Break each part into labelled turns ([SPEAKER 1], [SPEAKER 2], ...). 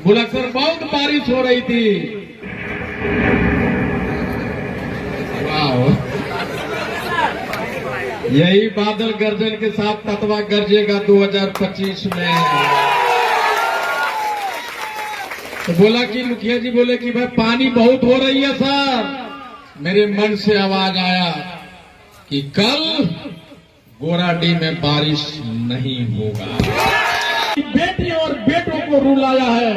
[SPEAKER 1] बुलंदशहर बहुत बारिश हो रही थी। वाह, यही बादल गर्जन के साथ ततवा गरजेगा 2025 में। तो बोला कि मुखिया जी बोले कि भाई पानी बहुत हो रही है सर। मेरे मन से आवाज आया कि कल गोराडीह में बारिश नहीं होगा। बेटी और बेटों को रुलाया है,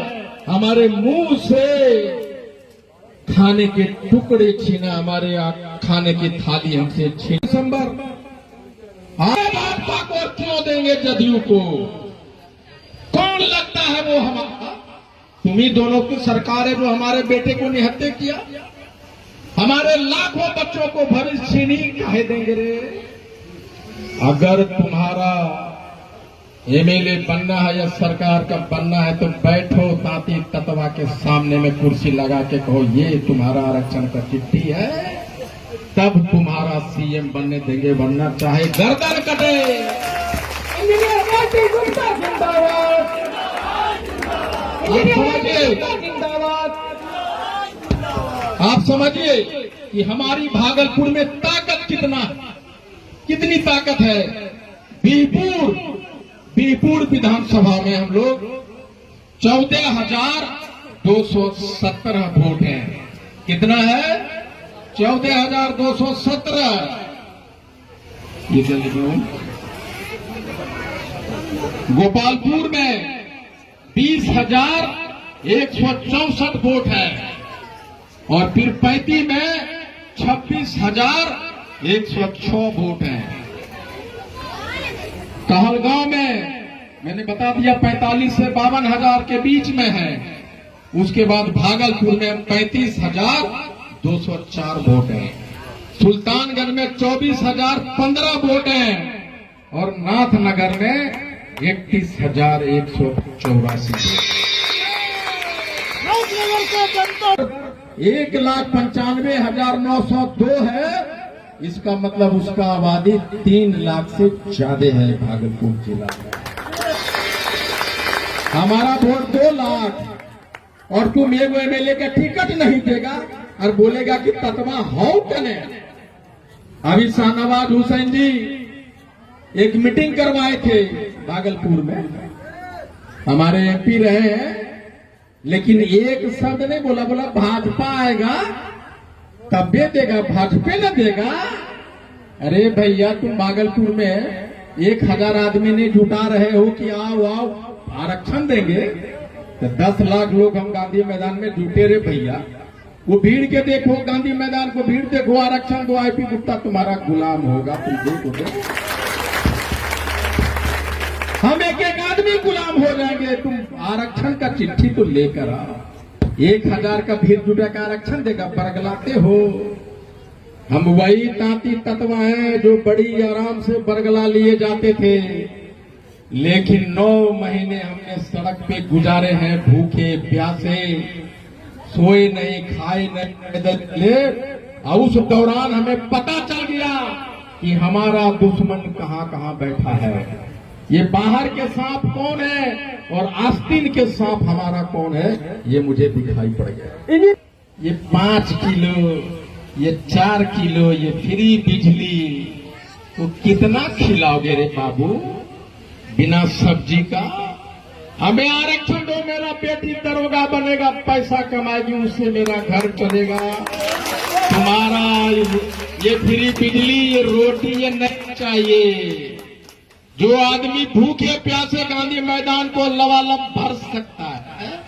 [SPEAKER 1] हमारे मुंह से खाने के टुकड़े छीना, हमारे खाने की थाली हमसे छीन। दिसंबर भाजपा को क्यों देंगे जदयू को? कौन लगता है वो हमारा? तुम्ही दोनों की सरकार है जो हमारे बेटे को निहत्ते किया, हमारे लाखों बच्चों को भविष्य छीनी काहे देंगे रे? अगर तुम्हारा एमएलए बनना है या सरकार का बनना है तो बैठो तांती ततवा के सामने में कुर्सी लगा के कहो ये तुम्हारा आरक्षण का चिट्ठी है, तब तुम्हारा सीएम बनने देंगे, वरना चाहे गर्दन कटे। आप समझिए कि हमारी भागलपुर में ताकत कितनी ताकत है। बीरपुर विधानसभा में हम लोग 14,217 वोट हैं। कितना है? 14,217। ये गोपालपुर में 20,164 वोट है और फिर 35 में 26,106 वोट हैं। कहलगांव में मैंने बता दिया 45 से 52,000 के बीच में है। उसके बाद भागलपुर में 35,204 वोट है। सुल्तानगंज में 24,015 वोट है और नाथनगर में 31,184 1,95,902 है। इसका मतलब उसका आबादी 3 लाख से ज्यादा है भागलपुर जिला में। हमारा वोट 2 लाख और तुम एगो एमएलए का टिकट नहीं देगा और बोलेगा कि ततवा हो कने। अभी शाहनवाज हुसैन जी एक मीटिंग करवाए थे भागलपुर में, हमारे एमपी रहे हैं, लेकिन एक शब्द नहीं बोला भाजपा आएगा तब दे देगा, भाजपा न देगा। अरे भैया तुम भागलपुर में 1,000 आदमी नहीं जुटा रहे हो कि आओ आरक्षण देंगे, तो 10 लाख लोग हम गांधी मैदान में जुटे रे भैया। वो भीड़ के देखो, गांधी मैदान को भीड़ देखो, आरक्षण दो, आईपी गुप्ता तुम्हारा गुलाम होगा, तुम देखो। हम एक आदमी गुलाम हो जाएंगे। तुम आरक्षण का चिट्ठी तो लेकर आओ। 1,000 का भीड़ जुटा का आरक्षण देगा, बरगलाते हो। हम वही तांती तत्व हैं जो बड़ी आराम से बरगला लिए जाते थे, लेकिन 9 महीने हमने सड़क पे गुजारे हैं, भूखे प्यासे, सोए नहीं, खाए नहीं, पैदल चले। और उस दौरान हमें पता चल गया कि हमारा दुश्मन कहां कहां बैठा है। ये बाहर के सांप कौन है और आस्तीन के सांप हमारा कौन है, ये मुझे दिखाई पड़ गया। ये 5 किलो, ये 4 किलो, ये फ्री बिजली, तो कितना खिलाओगे रे बाबू बिना सब्जी का? हमें आरक्षण दो, मेरा बेटी दरोगा बनेगा, पैसा कमाएगी, उससे मेरा घर चलेगा। तुम्हारा ये फ्री बिजली, ये रोटी, ये नहीं चाहिए। जो आदमी भूखे प्यासे गांधी मैदान को लबालब भर सकता है,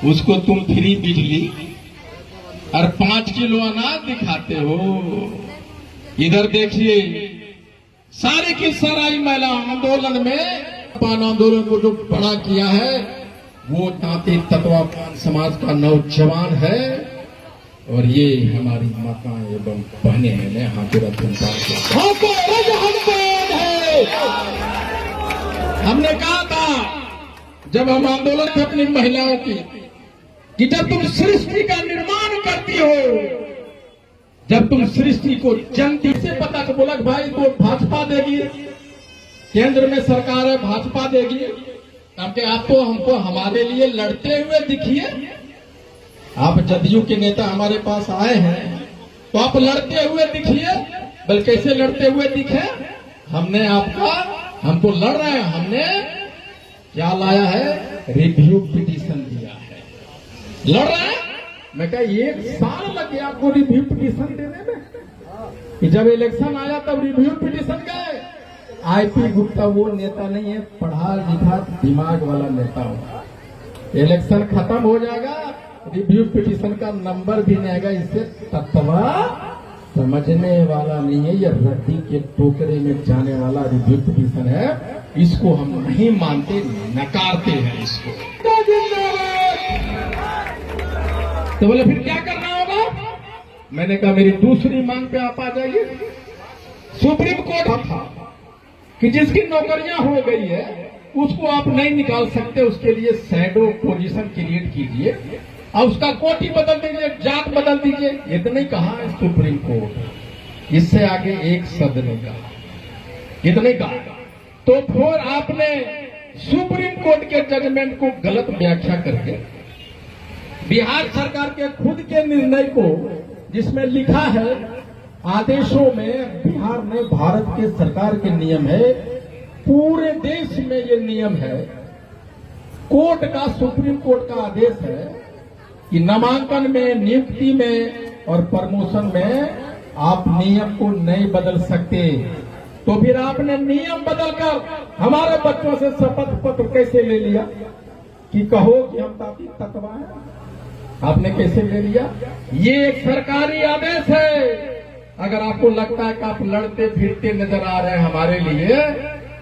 [SPEAKER 1] उसको तुम फ्री बिजली और 5 किलो अनाज दिखाते हो। इधर देखिए सारी की सारी महिला आंदोलन में पान आंदोलन को जो बड़ा किया है वो तांती तत्वापान समाज का नौजवान है। और ये हमारी माताएं एवं बहनें हैं। मैं हाजिरत हमने कहा था जब हम आंदोलन थे अपनी महिलाओं की कि जब तुम सृष्टि का निर्माण करती हो, जब तुम सृष्टि को जनती से पता को बोला भाई तो भाजपा देगी, केंद्र में सरकार है भाजपा देगी, क्योंकि आप तो हमको हमारे लिए लड़ते हुए दिखिए। आप जदयू के नेता हमारे पास आए हैं तो आप लड़ते हुए दिखिए। बल्कि कैसे लड़ते हुए दिखे? हमने आपका हमको लड़ रहे हैं, हमने क्या लाया है? रिव्यू पिटीशन दिया है। लड़ रहे हैं। मैं कहा 1 साल लग गया आपको रिव्यू पिटीशन देने में कि जब इलेक्शन आया तब रिव्यू पिटीशन गए। आईपी गुप्ता वो नेता नहीं है, पढ़ा लिखा दिमाग वाला नेता होगा। इलेक्शन खत्म हो जाएगा, रिव्यू पिटीशन का नंबर भी नहीं आएगा। इससे तत्वा समझने वाला नहीं है, ये रद्दी के टोकरे में जाने वाला रिव्यू पिटीशन है। इसको हम नहीं मानते, नकारते हैं इसको। तो बोले फिर क्या करना होगा? मैंने कहा मेरी दूसरी मांग पे आप आ जाइए। सुप्रीम कोर्ट था कि जिसकी नौकरियां हो गई है उसको आप नहीं निकाल सकते, उसके लिए शैडो पोजीशन क्रिएट कीजिए और उसका कोटि बदल दीजिए, जात बदल दीजिए। इतना ही कहा है सुप्रीम कोर्ट, इससे आगे एक शब्द नहीं कहा, इतना ही कहा। तो फिर आपने सुप्रीम कोर्ट के जजमेंट को गलत व्याख्या करके बिहार सरकार के खुद के निर्णय को, जिसमें लिखा है आदेशों में बिहार में भारत के सरकार के नियम है, पूरे देश में ये नियम है, कोर्ट का सुप्रीम कोर्ट का आदेश है कि नामांकन में, नियुक्ति में और प्रमोशन में आप नियम को नहीं बदल सकते। तो फिर आपने नियम बदलकर हमारे बच्चों से शपथ पत्र कैसे ले लिया कि कहो कि हम ताकि तत्वा है? आपने कैसे ले लिया? ये एक सरकारी आदेश है। अगर आपको लगता है कि आप लड़ते फिरते नजर आ रहे हैं हमारे लिए,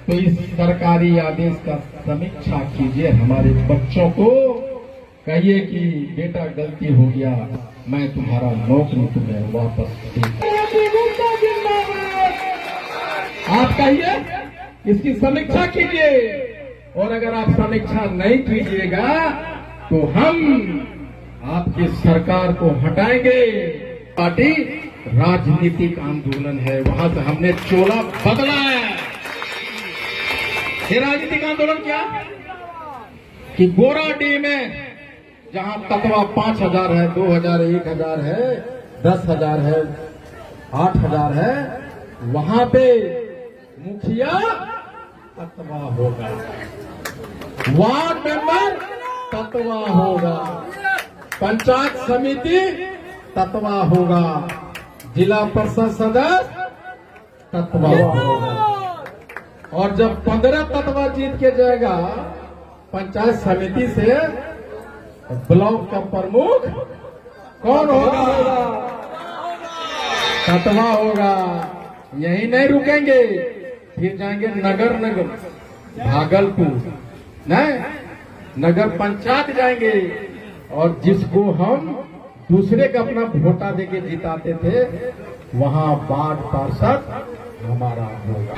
[SPEAKER 1] तो इस सरकारी आदेश का समीक्षा कीजिए। हमारे बच्चों को कहिए कि बेटा गलती हो गया, मैं तुम्हारा नौकरी तुम्हें वापस दे। आप कहिए, इसकी समीक्षा कीजिए। और अगर आप समीक्षा नहीं कीजिएगा तो हम आपकी सरकार को हटाएंगे। पार्टी राजनीतिक आंदोलन है, वहां से हमने चोला बदला है। ये राजनीतिक आंदोलन क्या कि गोराडीह में जहां तत्वा 5,000 है, 2,000 है, 1,000 है, 10,000 है, 8,000 है, वहां पे मुखिया तत्वा होगा, वार्ड मेंबर तत्वा होगा, पंचायत समिति तत्वा होगा, जिला परिषद सदस्य तत्वा होगा। और जब 15 तत्वा जीत के जाएगा पंचायत समिति से, ब्लॉक का प्रमुख कौन होगा? तत्वा होगा। यही नहीं रुकेंगे, फिर जाएंगे नगर भागलपुर, नहीं नगर पंचायत जाएंगे। और जिसको हम दूसरे का अपना वोटा देके जिताते थे, वहां वार्ड पार्षद हमारा होगा।